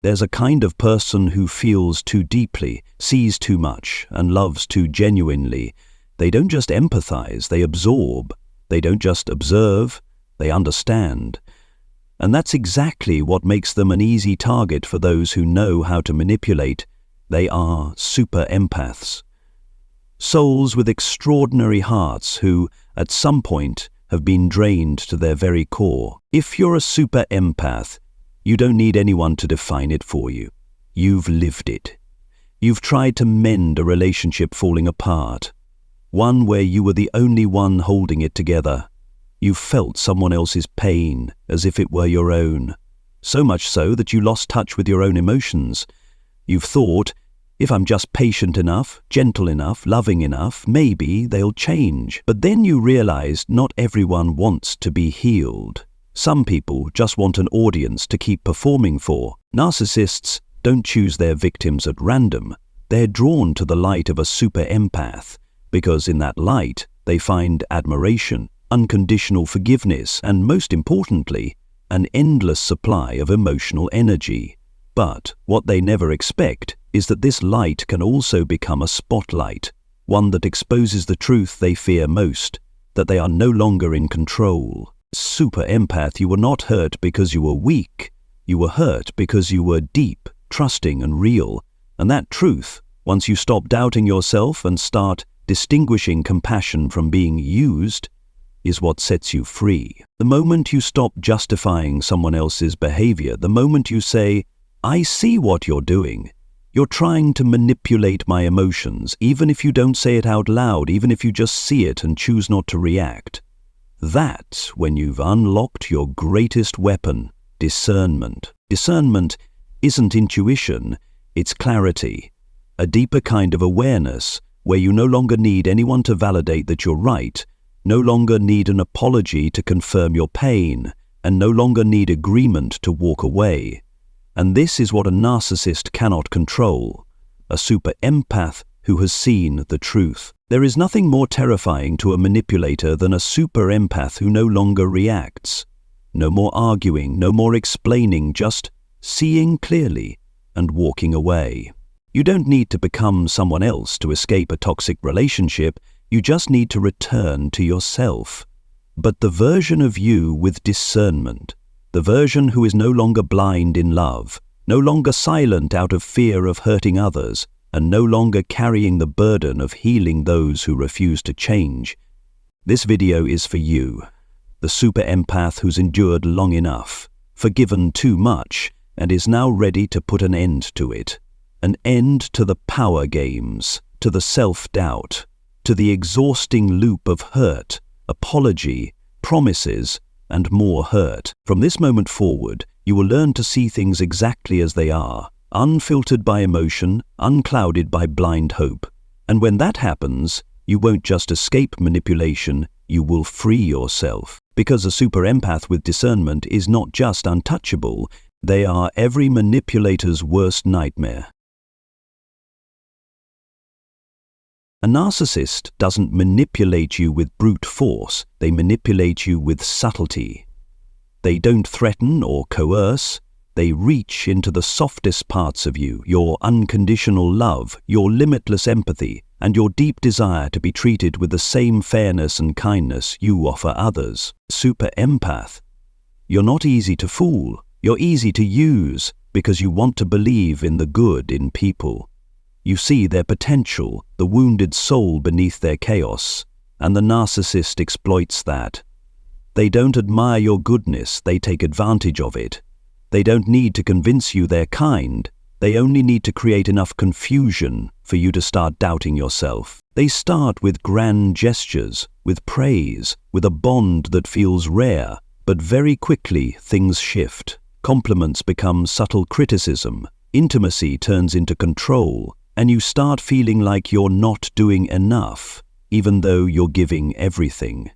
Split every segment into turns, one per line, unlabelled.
There's a kind of person who feels too deeply, sees too much, and loves too genuinely. They don't just empathize, they absorb. They don't just observe, they understand. And that's exactly what makes them an easy target for those who know how to manipulate. They are super empaths. Souls with extraordinary hearts who, at some point, have been drained to their very core. If you're a super empath, you don't need anyone to define it for you. You've lived it. You've tried to mend a relationship falling apart, one where you were the only one holding it together. You've felt someone else's pain as if it were your own, so much so that you lost touch with your own emotions. You've thought, if I'm just patient enough, gentle enough, loving enough, maybe they'll change. But then you realized not everyone wants to be healed. Some people just want an audience to keep performing for. Narcissists don't choose their victims at random. They're drawn to the light of a super empath, because in that light they find admiration, unconditional forgiveness, and most importantly, an endless supply of emotional energy. But what they never expect is that this light can also become a spotlight, one that exposes the truth they fear most, that they are no longer in control. Super empath, you were not hurt because you were weak. You were hurt because you were deep, trusting, and real. And that truth, once you stop doubting yourself and start distinguishing compassion from being used, is what sets you free. The moment you stop justifying someone else's behavior, the moment you say, I see what you're doing. You're trying to manipulate my emotions, even if you don't say it out loud, even if you just see it and choose not to react. That's when you've unlocked your greatest weapon, discernment. Discernment isn't intuition, it's clarity, a deeper kind of awareness where you no longer need anyone to validate that you're right, no longer need an apology to confirm your pain, and no longer need agreement to walk away. And this is what a narcissist cannot control, a super empath who has seen the truth. There is nothing more terrifying to a manipulator than a super empath who no longer reacts. No more arguing, no more explaining, just seeing clearly and walking away. You don't need to become someone else to escape a toxic relationship, you just need to return to yourself. But the version of you with discernment, the version who is no longer blind in love, no longer silent out of fear of hurting others, and no longer carrying the burden of healing those who refuse to change. This video is for you, the super empath who's endured long enough, forgiven too much, and is now ready to put an end to it. An end to the power games, to the self-doubt, to the exhausting loop of hurt, apology, promises, and more hurt. From this moment forward, you will learn to see things exactly as they are, unfiltered by emotion, unclouded by blind hope. And when that happens, you won't just escape manipulation, you will free yourself. Because a super empath with discernment is not just untouchable, they are every manipulator's worst nightmare. A narcissist doesn't manipulate you with brute force, they manipulate you with subtlety. They don't threaten or coerce, they reach into the softest parts of you, your unconditional love, your limitless empathy, and your deep desire to be treated with the same fairness and kindness you offer others. Super empath. You're not easy to fool, you're easy to use because you want to believe in the good in people. You see their potential, the wounded soul beneath their chaos, and the narcissist exploits that. They don't admire your goodness, they take advantage of it. They don't need to convince you they're kind, they only need to create enough confusion for you to start doubting yourself. They start with grand gestures, with praise, with a bond that feels rare, but very quickly things shift. Compliments become subtle criticism, intimacy turns into control, and you start feeling like you're not doing enough, even though you're giving everything.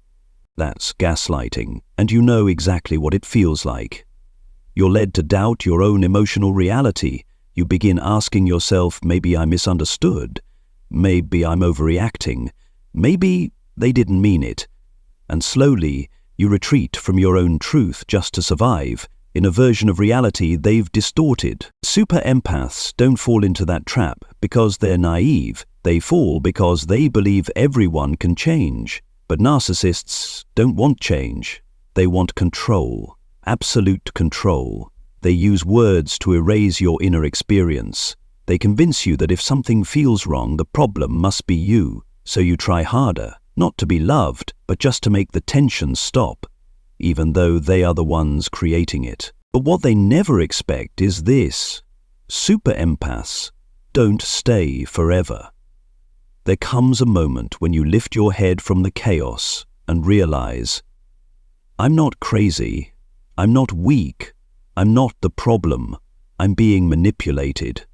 That's gaslighting, and you know exactly what it feels like. You're led to doubt your own emotional reality. You begin asking yourself, maybe I misunderstood, maybe I'm overreacting, maybe they didn't mean it. And slowly, you retreat from your own truth just to survive, in a version of reality they've distorted. Super empaths don't fall into that trap because they're naive. They fall because they believe everyone can change. But narcissists don't want change. They want control, absolute control. They use words to erase your inner experience. They convince you that if something feels wrong, the problem must be you. So you try harder, not to be loved, but just to make the tension stop, even though they are the ones creating it. But what they never expect is this: super empaths don't stay forever. There comes a moment when you lift your head from the chaos and realize, I'm not crazy, I'm not weak, I'm not the problem, I'm being manipulated.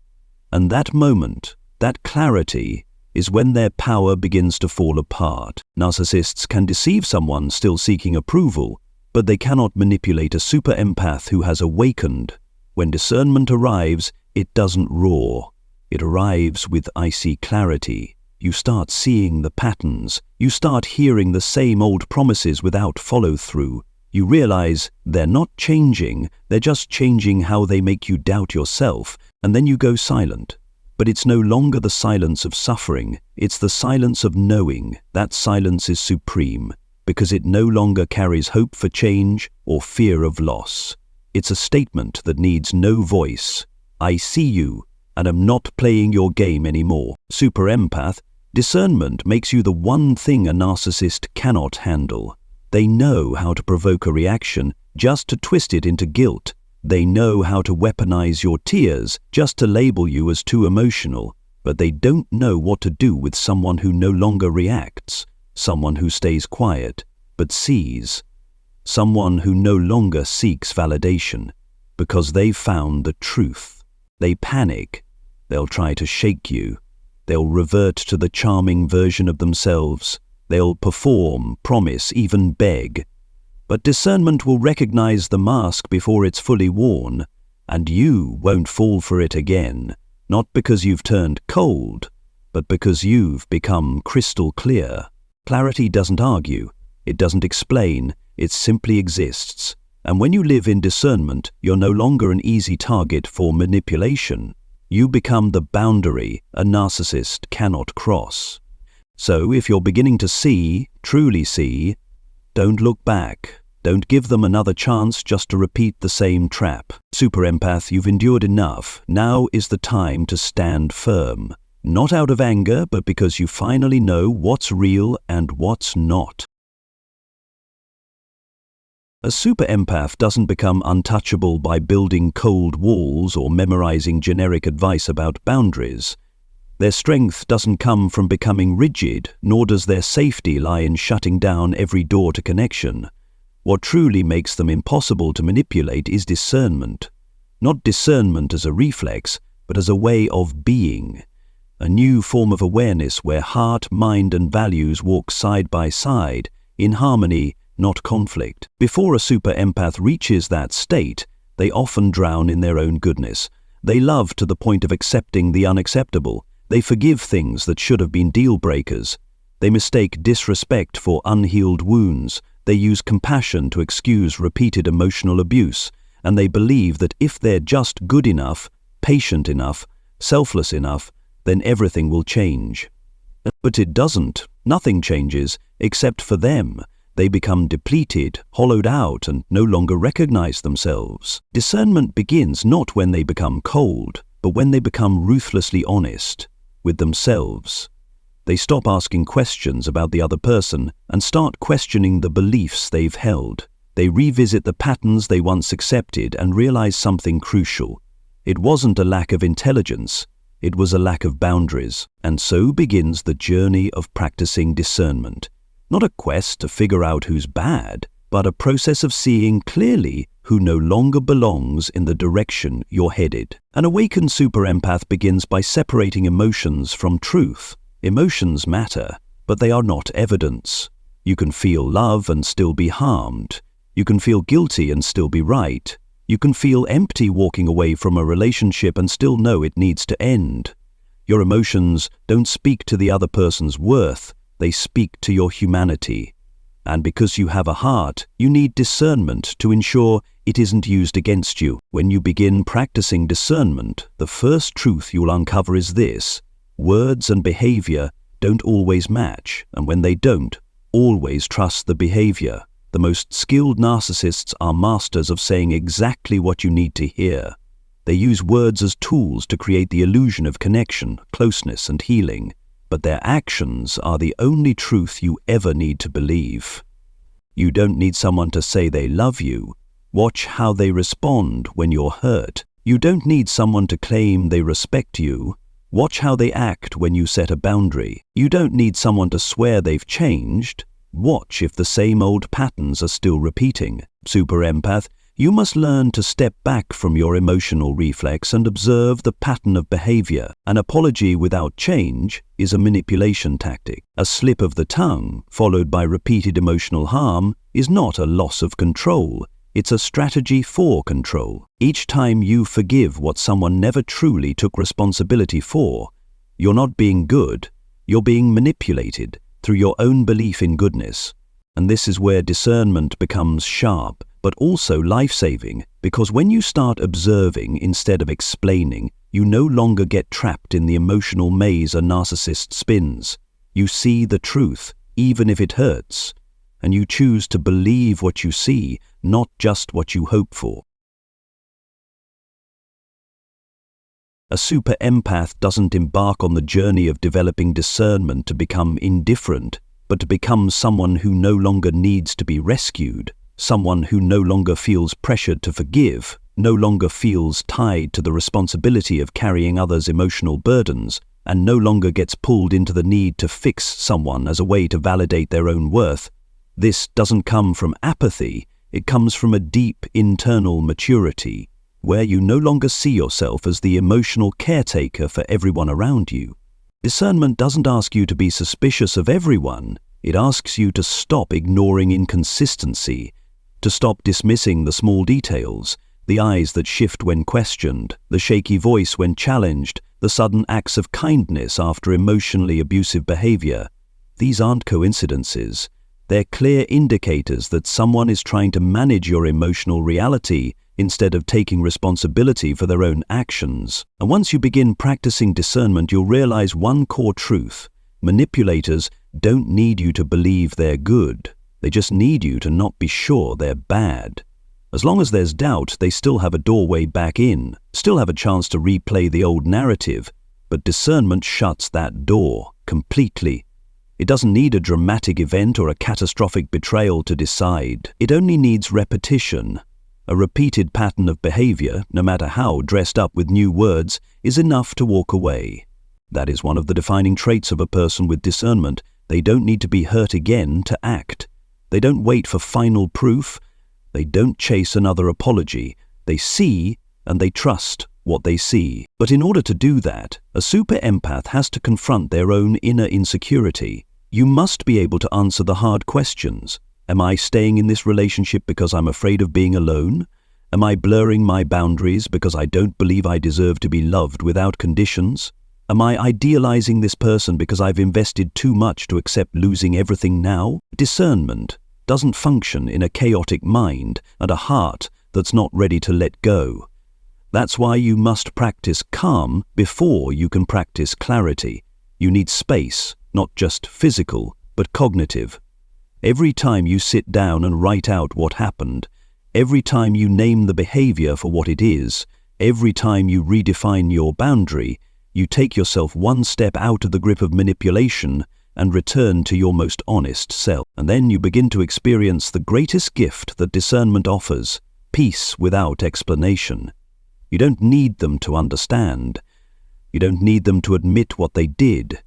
And that moment, that clarity, is when their power begins to fall apart. Narcissists can deceive someone still seeking approval, but they cannot manipulate a super empath who has awakened. When discernment arrives, it doesn't roar. It arrives with icy clarity. You start seeing the patterns. You start hearing the same old promises without follow-through. You realize they're not changing, they're just changing how they make you doubt yourself, and then you go silent. But it's no longer the silence of suffering, it's the silence of knowing. That silence is supreme, because it no longer carries hope for change or fear of loss. It's a statement that needs no voice. I see you, and am not playing your game anymore. Super empath, discernment makes you the one thing a narcissist cannot handle. They know how to provoke a reaction just to twist it into guilt. They know how to weaponize your tears just to label you as too emotional. But they don't know what to do with someone who no longer reacts, someone who stays quiet but sees, someone who no longer seeks validation because they've found the truth. They panic. They'll try to shake you. They'll revert to the charming version of themselves. They'll perform, promise, even beg. But discernment will recognize the mask before it's fully worn, and you won't fall for it again, not because you've turned cold, but because you've become crystal clear. Clarity doesn't argue, it doesn't explain, it simply exists. And when you live in discernment, you're no longer an easy target for manipulation. You become the boundary a narcissist cannot cross. So if you're beginning to see, truly see, don't look back. Don't give them another chance just to repeat the same trap. Super empath, you've endured enough. Now is the time to stand firm. Not out of anger, but because you finally know what's real and what's not. A super empath doesn't become untouchable by building cold walls or memorizing generic advice about boundaries. Their strength doesn't come from becoming rigid, nor does their safety lie in shutting down every door to connection. What truly makes them impossible to manipulate is discernment. Not discernment as a reflex, but as a way of being. A new form of awareness where heart, mind, and values walk side by side, in harmony, not conflict. Before a super empath reaches that state, they often drown in their own goodness. They love to the point of accepting the unacceptable. They forgive things that should have been deal breakers. They mistake disrespect for unhealed wounds. They use compassion to excuse repeated emotional abuse. And they believe that if they're just good enough, patient enough, selfless enough, then everything will change. But it doesn't. Nothing changes, except for them. They become depleted, hollowed out, and no longer recognize themselves. Discernment begins not when they become cold, but when they become ruthlessly honest with themselves. They stop asking questions about the other person and start questioning the beliefs they've held. They revisit the patterns they once accepted and realize something crucial. It wasn't a lack of intelligence, it was a lack of boundaries. And so begins the journey of practicing discernment. Not a quest to figure out who's bad, but a process of seeing clearly who no longer belongs in the direction you're headed. An awakened super empath begins by separating emotions from truth. Emotions matter, but they are not evidence. You can feel love and still be harmed. You can feel guilty and still be right. You can feel empty walking away from a relationship and still know it needs to end. Your emotions don't speak to the other person's worth. They speak to your humanity. And because you have a heart, you need discernment to ensure it isn't used against you. When you begin practicing discernment, the first truth you'll uncover is this: words and behavior don't always match, and when they don't, always trust the behavior. The most skilled narcissists are masters of saying exactly what you need to hear. They use words as tools to create the illusion of connection, closeness, and healing, but their actions are the only truth you ever need to believe. You don't need someone to say they love you. Watch how they respond when you're hurt. You don't need someone to claim they respect you. Watch how they act when you set a boundary. You don't need someone to swear they've changed. Watch if the same old patterns are still repeating. Super Empath, you must learn to step back from your emotional reflex and observe the pattern of behavior. An apology without change is a manipulation tactic. A slip of the tongue, followed by repeated emotional harm, is not a loss of control. It's a strategy for control. Each time you forgive what someone never truly took responsibility for, you're not being good, you're being manipulated through your own belief in goodness. And this is where discernment becomes sharp, but also life-saving, because when you start observing instead of explaining, you no longer get trapped in the emotional maze a narcissist spins. You see the truth, even if it hurts, and you choose to believe what you see, not just what you hope for. A super empath doesn't embark on the journey of developing discernment to become indifferent, but to become someone who no longer needs to be rescued, someone who no longer feels pressured to forgive, no longer feels tied to the responsibility of carrying others' emotional burdens, and no longer gets pulled into the need to fix someone as a way to validate their own worth. This doesn't come from apathy, it comes from a deep internal maturity, where you no longer see yourself as the emotional caretaker for everyone around you. Discernment doesn't ask you to be suspicious of everyone, it asks you to stop ignoring inconsistency, to stop dismissing the small details, the eyes that shift when questioned, the shaky voice when challenged, the sudden acts of kindness after emotionally abusive behavior. These aren't coincidences. They're clear indicators that someone is trying to manage your emotional reality instead of taking responsibility for their own actions. And once you begin practicing discernment, you'll realize one core truth: manipulators don't need you to believe they're good. They just need you to not be sure they're bad. As long as there's doubt, they still have a doorway back in, still have a chance to replay the old narrative, but discernment shuts that door completely. It doesn't need a dramatic event or a catastrophic betrayal to decide. It only needs repetition. A repeated pattern of behavior, no matter how dressed up with new words, is enough to walk away. That is one of the defining traits of a person with discernment. They don't need to be hurt again to act. They don't wait for final proof. They don't chase another apology. They see and they trust what they see. But in order to do that, a super empath has to confront their own inner insecurity. You must be able to answer the hard questions. Am I staying in this relationship because I'm afraid of being alone? Am I blurring my boundaries because I don't believe I deserve to be loved without conditions? Am I idealizing this person because I've invested too much to accept losing everything now? Discernment doesn't function in a chaotic mind and a heart that's not ready to let go. That's why you must practice calm before you can practice clarity. You need space, not just physical, but cognitive. Every time you sit down and write out what happened, every time you name the behavior for what it is, every time you redefine your boundary, you take yourself one step out of the grip of manipulation and return to your most honest self. And then you begin to experience the greatest gift that discernment offers: peace without explanation. You don't need them to understand. You don't need them to admit what they did.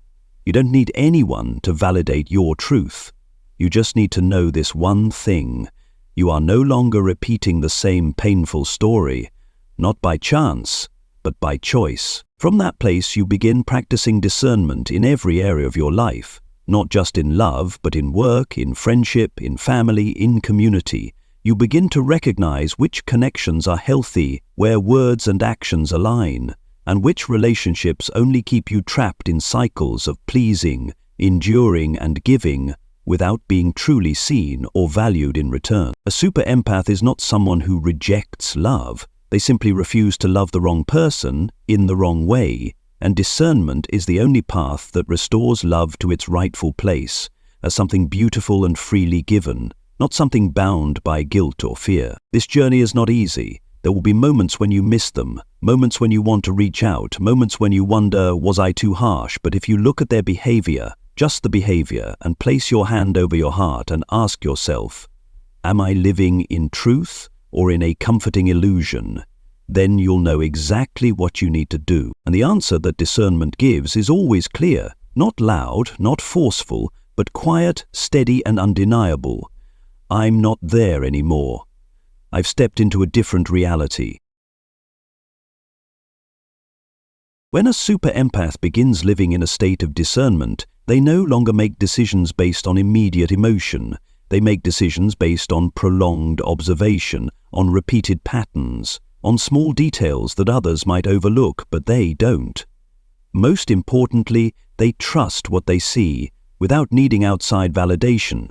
You don't need anyone to validate your truth. You just need to know this one thing: you are no longer repeating the same painful story, not by chance, but by choice. From that place, you begin practicing discernment in every area of your life, not just in love, but in work, in friendship, in family, in community. You begin to recognize which connections are healthy, where words and actions align, and which relationships only keep you trapped in cycles of pleasing, enduring, and giving, without being truly seen or valued in return. A super empath is not someone who rejects love. They simply refuse to love the wrong person in the wrong way, and discernment is the only path that restores love to its rightful place, as something beautiful and freely given, not something bound by guilt or fear. This journey is not easy. There will be moments when you miss them, moments when you want to reach out, moments when you wonder, was I too harsh? But if you look at their behavior, just the behavior, and place your hand over your heart and ask yourself, am I living in truth or in a comforting illusion? Then you'll know exactly what you need to do. And the answer that discernment gives is always clear, not loud, not forceful, but quiet, steady, and undeniable. I'm not there anymore. I've stepped into a different reality. When a super empath begins living in a state of discernment, they no longer make decisions based on immediate emotion. They make decisions based on prolonged observation, on repeated patterns, on small details that others might overlook, but they don't. Most importantly, they trust what they see, without needing outside validation.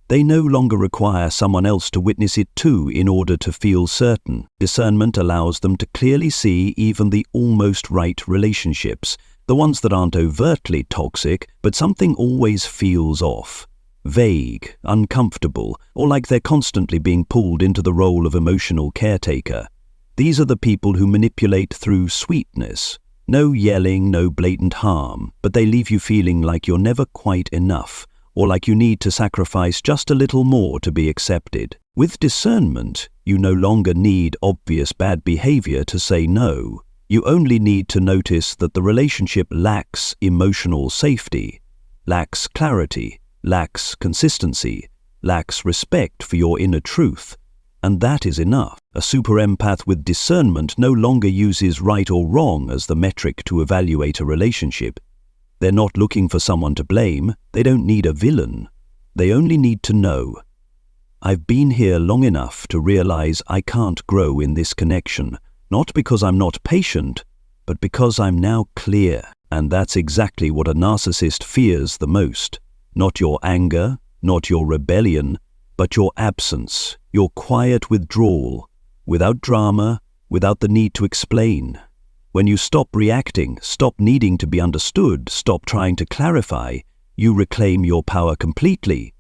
They no longer require someone else to witness it too in order to feel certain. Discernment allows them to clearly see even the almost right relationships, the ones that aren't overtly toxic, but something always feels off, vague, uncomfortable, or like they're constantly being pulled into the role of emotional caretaker. These are the people who manipulate through sweetness. No yelling, no blatant harm, but they leave you feeling like you're never quite enough, or like you need to sacrifice just a little more to be accepted. With discernment, you no longer need obvious bad behavior to say no. You only need to notice that the relationship lacks emotional safety, lacks clarity, lacks consistency, lacks respect for your inner truth. And that is enough. A super empath with discernment no longer uses right or wrong as the metric to evaluate a relationship. They're not looking for someone to blame. They don't need a villain. They only need to know. I've been here long enough to realize I can't grow in this connection, not because I'm not patient, but because I'm now clear. And that's exactly what a narcissist fears the most. Not your anger, not your rebellion, but your absence, your quiet withdrawal, without drama, without the need to explain. When you stop reacting, stop needing to be understood, stop trying to clarify, you reclaim your power completely,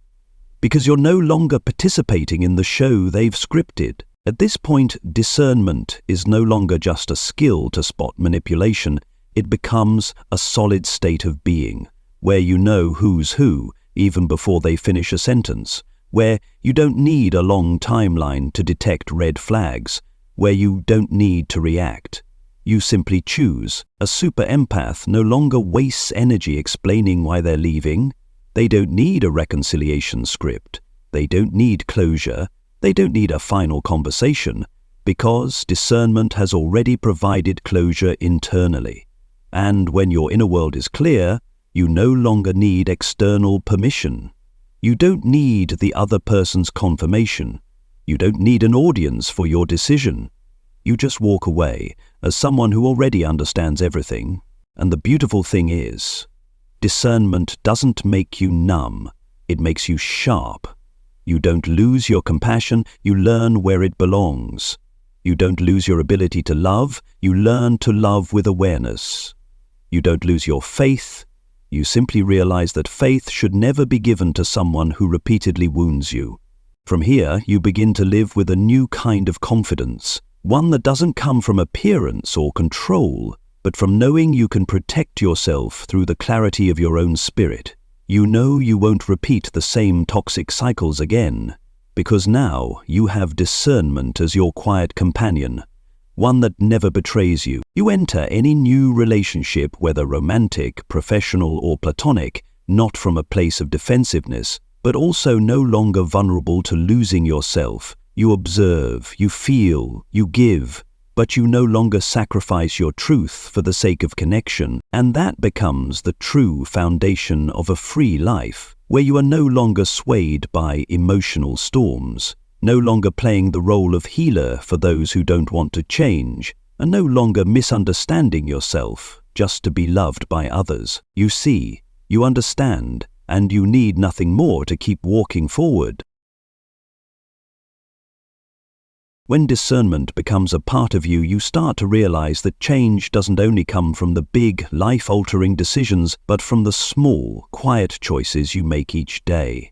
because you're no longer participating in the show they've scripted. At this point, discernment is no longer just a skill to spot manipulation. It becomes a solid state of being, where you know who's who, even before they finish a sentence, where you don't need a long timeline to detect red flags, where you don't need to react. You simply choose. A super empath no longer wastes energy explaining why they're leaving. They don't need a reconciliation script. They don't need closure. They don't need a final conversation, because discernment has already provided closure internally. And when your inner world is clear, you no longer need external permission. You don't need the other person's confirmation. You don't need an audience for your decision. You just walk away as someone who already understands everything. And the beautiful thing is, discernment doesn't make you numb. It makes you sharp. You don't lose your compassion. You learn where it belongs. You don't lose your ability to love. You learn to love with awareness. You don't lose your faith. You simply realize that faith should never be given to someone who repeatedly wounds you. From here, you begin to live with a new kind of confidence, one that doesn't come from appearance or control, but from knowing you can protect yourself through the clarity of your own spirit. You know you won't repeat the same toxic cycles again, because now you have discernment as your quiet companion, one that never betrays you. You enter any new relationship, whether romantic, professional, or platonic, not from a place of defensiveness, but also no longer vulnerable to losing yourself. You observe, you feel, you give, but you no longer sacrifice your truth for the sake of connection, and that becomes the true foundation of a free life, where you are no longer swayed by emotional storms, no longer playing the role of healer for those who don't want to change, and no longer misunderstanding yourself just to be loved by others. You see, you understand, and you need nothing more to keep walking forward. When discernment becomes a part of you, you start to realize that change doesn't only come from the big, life-altering decisions, but from the small, quiet choices you make each day.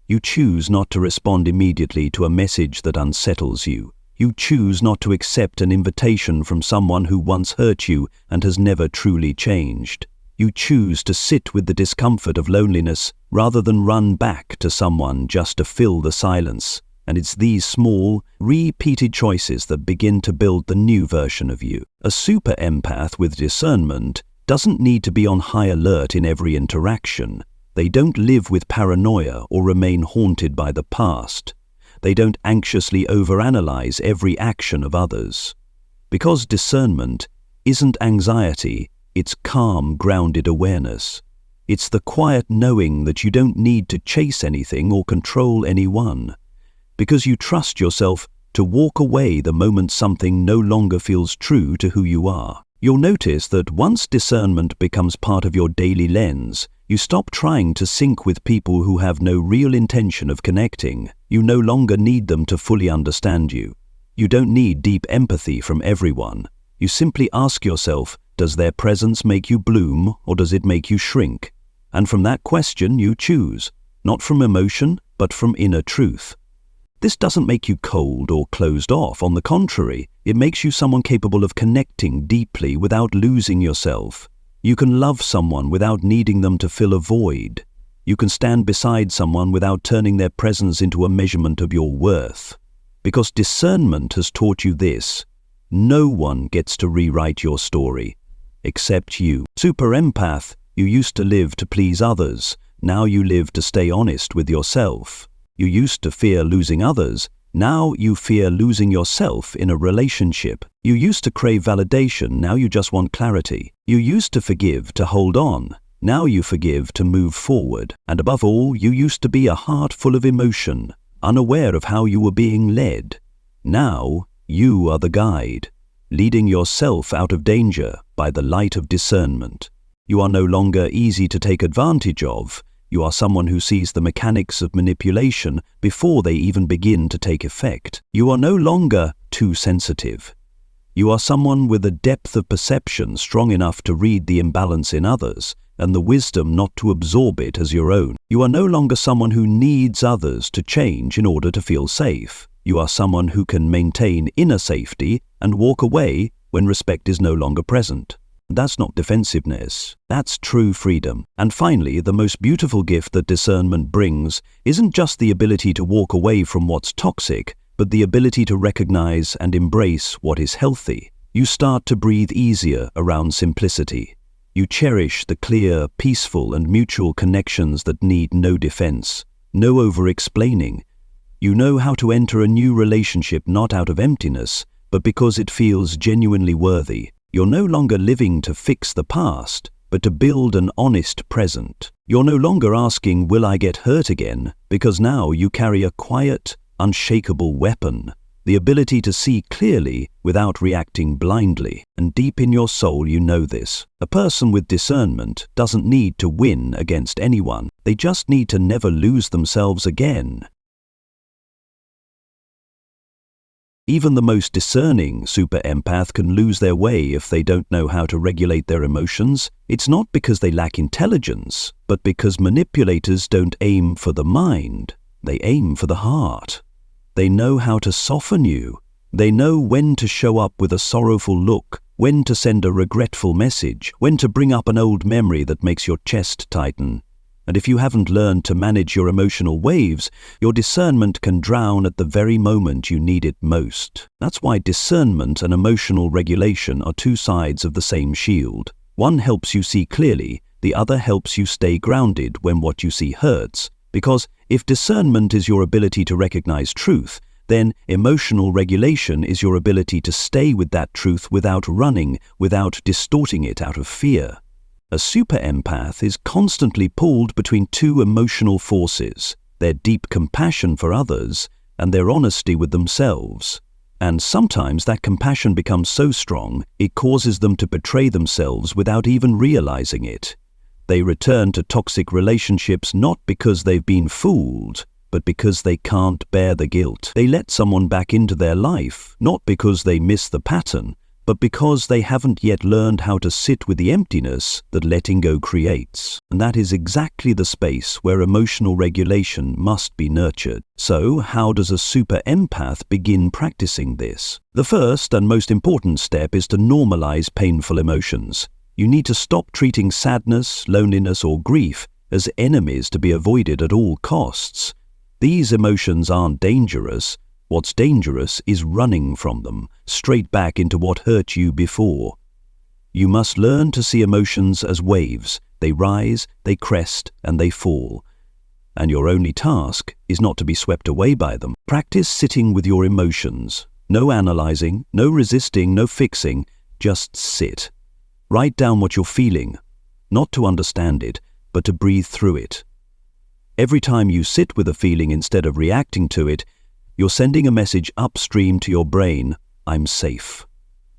You choose not to respond immediately to a message that unsettles you. You choose not to accept an invitation from someone who once hurt you and has never truly changed. You choose to sit with the discomfort of loneliness rather than run back to someone just to fill the silence. And it's these small, repeated choices that begin to build the new version of you. A super empath with discernment doesn't need to be on high alert in every interaction. They don't live with paranoia or remain haunted by the past. They don't anxiously overanalyze every action of others. Because discernment isn't anxiety, it's calm, grounded awareness. It's the quiet knowing that you don't need to chase anything or control anyone. Because you trust yourself to walk away the moment something no longer feels true to who you are. You'll notice that once discernment becomes part of your daily lens, you stop trying to sync with people who have no real intention of connecting. You no longer need them to fully understand you. You don't need deep empathy from everyone. You simply ask yourself, does their presence make you bloom or does it make you shrink? And from that question you choose, not from emotion, but from inner truth. This doesn't make you cold or closed off. On the contrary, it makes you someone capable of connecting deeply without losing yourself. You can love someone without needing them to fill a void. You can stand beside someone without turning their presence into a measurement of your worth. Because discernment has taught you this: no one gets to rewrite your story, except you. Super empath, you used to live to please others. Now you live to stay honest with yourself. You used to fear losing others. Now you fear losing yourself in a relationship. You used to crave validation. Now you just want clarity. You used to forgive to hold on. Now you forgive to move forward. And above all, you used to be a heart full of emotion, unaware of how you were being led. Now you are the guide, leading yourself out of danger by the light of discernment. You are no longer easy to take advantage of. You are someone who sees the mechanics of manipulation before they even begin to take effect. You are no longer too sensitive. You are someone with a depth of perception strong enough to read the imbalance in others and the wisdom not to absorb it as your own. You are no longer someone who needs others to change in order to feel safe. You are someone who can maintain inner safety and walk away when respect is no longer present. That's not defensiveness. That's true freedom. And finally, the most beautiful gift that discernment brings isn't just the ability to walk away from what's toxic, but the ability to recognize and embrace what is healthy. You start to breathe easier around simplicity. You cherish the clear, peaceful, and mutual connections that need no defense, no over-explaining. You know how to enter a new relationship not out of emptiness, but because it feels genuinely worthy. You're no longer living to fix the past, but to build an honest present. You're no longer asking, will I get hurt again? Because now you carry a quiet, unshakable weapon, the ability to see clearly without reacting blindly. And deep in your soul you know this. A person with discernment doesn't need to win against anyone. They just need to never lose themselves again. Even the most discerning super empath can lose their way if they don't know how to regulate their emotions. It's not because they lack intelligence, but because manipulators don't aim for the mind. They aim for the heart. They know how to soften you. They know when to show up with a sorrowful look, when to send a regretful message, when to bring up an old memory that makes your chest tighten. And if you haven't learned to manage your emotional waves, your discernment can drown at the very moment you need it most. That's why discernment and emotional regulation are two sides of the same shield. One helps you see clearly, the other helps you stay grounded when what you see hurts. Because if discernment is your ability to recognize truth, then emotional regulation is your ability to stay with that truth without running, without distorting it out of fear. A super empath is constantly pulled between two emotional forces, their deep compassion for others and their honesty with themselves. And sometimes that compassion becomes so strong, it causes them to betray themselves without even realizing it. They return to toxic relationships not because they've been fooled, but because they can't bear the guilt. They let someone back into their life, not because they miss the pattern, but because they haven't yet learned how to sit with the emptiness that letting go creates. And that is exactly the space where emotional regulation must be nurtured. So, how does a super empath begin practicing this? The first and most important step is to normalize painful emotions. You need to stop treating sadness, loneliness, or grief as enemies to be avoided at all costs. These emotions aren't dangerous. What's dangerous is running from them, straight back into what hurt you before. You must learn to see emotions as waves. They rise, they crest, and they fall. And your only task is not to be swept away by them. Practice sitting with your emotions. No analyzing, no resisting, no fixing. Just sit. Write down what you're feeling, not to understand it, but to breathe through it. Every time you sit with a feeling instead of reacting to it, you're sending a message upstream to your brain: I'm safe.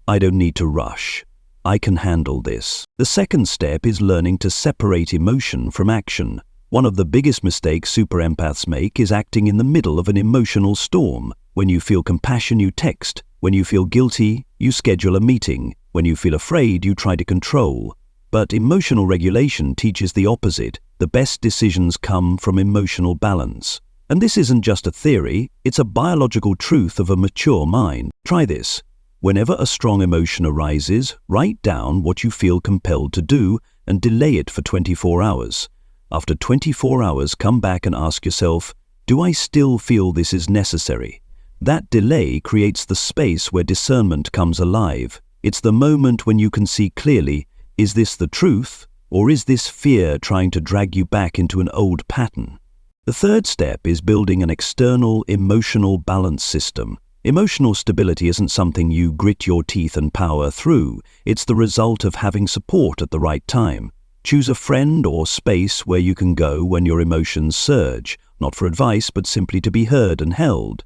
I don't need to rush. I can handle this. The second step is learning to separate emotion from action. One of the biggest mistakes super empaths make is acting in the middle of an emotional storm. When you feel compassion, you text. When you feel guilty, you schedule a meeting. When you feel afraid, you try to control. But emotional regulation teaches the opposite. The best decisions come from emotional balance. And this isn't just a theory, it's a biological truth of a mature mind. Try this. Whenever a strong emotion arises, write down what you feel compelled to do and delay it for 24 hours. After 24 hours, come back and ask yourself, do I still feel this is necessary? That delay creates the space where discernment comes alive. It's the moment when you can see clearly, is this the truth, or is this fear trying to drag you back into an old pattern? The third step is building an external emotional balance system. Emotional stability isn't something you grit your teeth and power through. It's the result of having support at the right time. Choose a friend or space where you can go when your emotions surge, not for advice, but simply to be heard and held.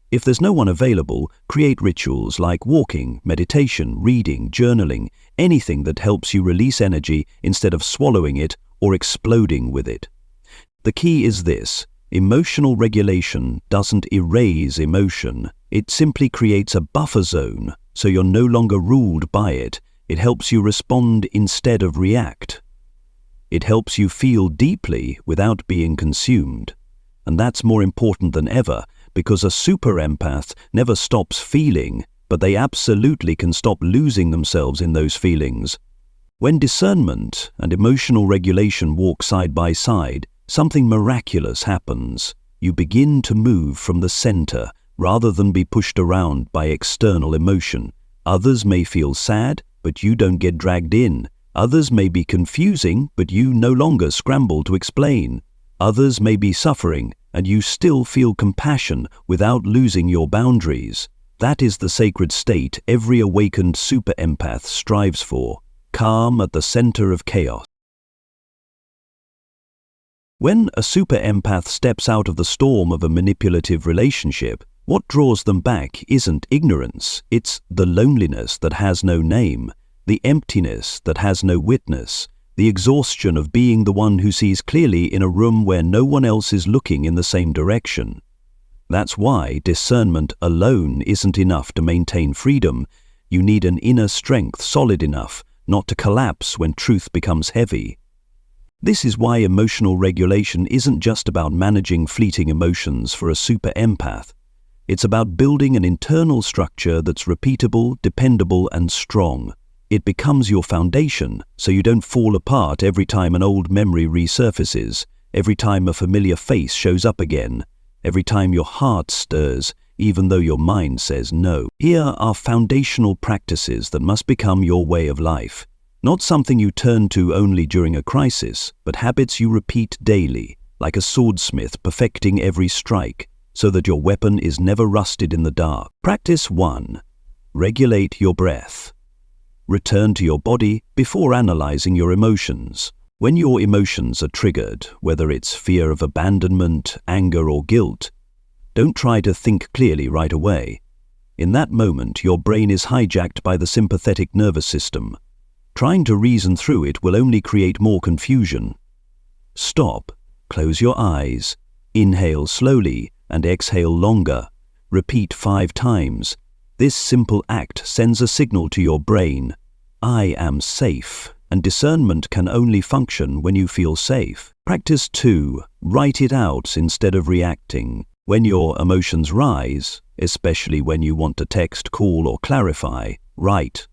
If there's no one available, create rituals like walking, meditation, reading, journaling, anything that helps you release energy instead of swallowing it or exploding with it. The key is this: emotional regulation doesn't erase emotion. It simply creates a buffer zone, so you're no longer ruled by it. It helps you respond instead of react. It helps you feel deeply without being consumed. And that's more important than ever, because a super empath never stops feeling, but they absolutely can stop losing themselves in those feelings. When discernment and emotional regulation walk side by side, something miraculous happens. You begin to move from the center rather than be pushed around by external emotion. Others may feel sad, but you don't get dragged in. Others may be confusing, but you no longer scramble to explain. Others may be suffering, and you still feel compassion without losing your boundaries. That is the sacred state every awakened super empath strives for: calm at the center of chaos. When a super empath steps out of the storm of a manipulative relationship, what draws them back isn't ignorance, it's the loneliness that has no name, the emptiness that has no witness, the exhaustion of being the one who sees clearly in a room where no one else is looking in the same direction. That's why discernment alone isn't enough to maintain freedom. You need an inner strength solid enough not to collapse when truth becomes heavy. This is why emotional regulation isn't just about managing fleeting emotions for a super empath. It's about building an internal structure that's repeatable, dependable, and strong. It becomes your foundation, so you don't fall apart every time an old memory resurfaces, every time a familiar face shows up again, every time your heart stirs, even though your mind says no. Here are foundational practices that must become your way of life. Not something you turn to only during a crisis, but habits you repeat daily, like a swordsmith perfecting every strike, so that your weapon is never rusted in the dark. Practice 1. Regulate your breath. Return to your body before analyzing your emotions. When your emotions are triggered, whether it's fear of abandonment, anger, or guilt, don't try to think clearly right away. In that moment, your brain is hijacked by the sympathetic nervous system. Trying to reason through it will only create more confusion. Stop, close your eyes, inhale slowly and exhale longer. Repeat 5 times. This simple act sends a signal to your brain. I am safe, and discernment can only function when you feel safe. Practice 2. Write it out instead of reacting. When your emotions rise, especially when you want to text, call, or clarify, write.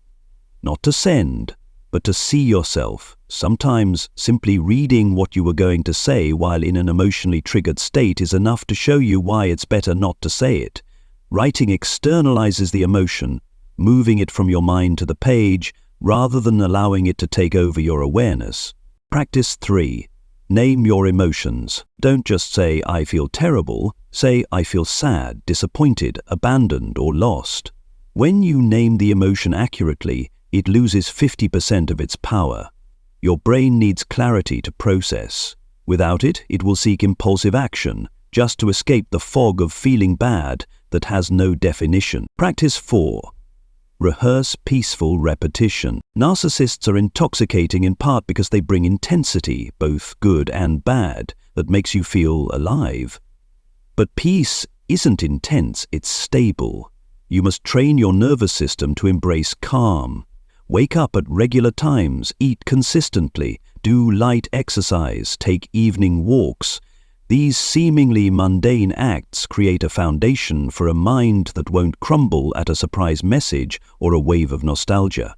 Not to send, but to see yourself. Sometimes simply reading what you were going to say while in an emotionally triggered state is enough to show you why it's better not to say it. Writing externalizes the emotion, moving it from your mind to the page, rather than allowing it to take over your awareness. Practice 3. Name your emotions. Don't just say, I feel terrible. Say, I feel sad, disappointed, abandoned, or lost. When you name the emotion accurately, it loses 50% of its power. Your brain needs clarity to process. Without it, it will seek impulsive action, just to escape the fog of feeling bad that has no definition. Practice 4. Rehearse peaceful repetition. Narcissists are intoxicating in part because they bring intensity, both good and bad, that makes you feel alive. But peace isn't intense, it's stable. You must train your nervous system to embrace calm. Wake up at regular times, eat consistently, do light exercise, take evening walks. These seemingly mundane acts create a foundation for a mind that won't crumble at a surprise message or a wave of nostalgia.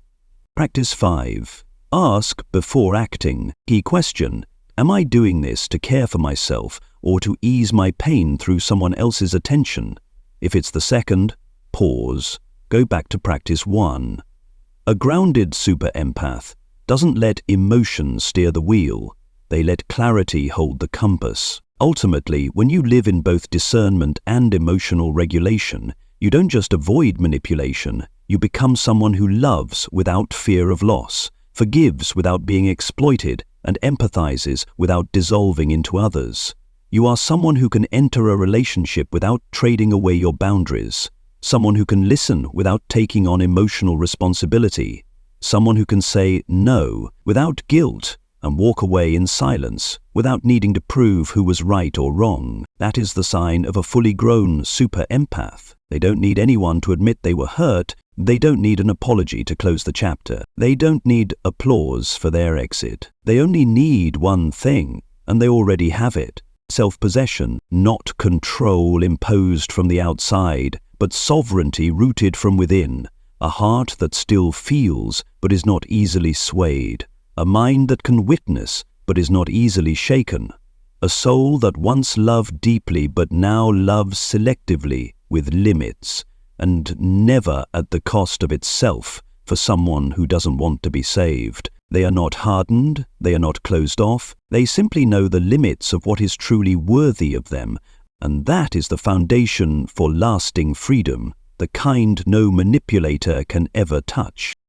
Practice 5. Ask before acting. Key question: am I doing this to care for myself or to ease my pain through someone else's attention? If it's the second, pause. Go back to practice 1. A grounded super empath doesn't let emotions steer the wheel. They let clarity hold the compass. Ultimately, when you live in both discernment and emotional regulation, you don't just avoid manipulation, you become someone who loves without fear of loss, forgives without being exploited, and empathizes without dissolving into others. You are someone who can enter a relationship without trading away your boundaries, someone who can listen without taking on emotional responsibility, someone who can say no without guilt, and walk away in silence without needing to prove who was right or wrong. That is the sign of a fully grown super empath. They don't need anyone to admit they were hurt. They don't need an apology to close the chapter. They don't need applause for their exit. They only need one thing, and they already have it. Self-possession, not control imposed from the outside, but sovereignty rooted from within. A heart that still feels, but is not easily swayed. A mind that can witness, but is not easily shaken. A soul that once loved deeply, but now loves selectively, with limits, and never at the cost of itself for someone who doesn't want to be saved. They are not hardened, they are not closed off, they simply know the limits of what is truly worthy of them, and that is the foundation for lasting freedom, the kind no manipulator can ever touch.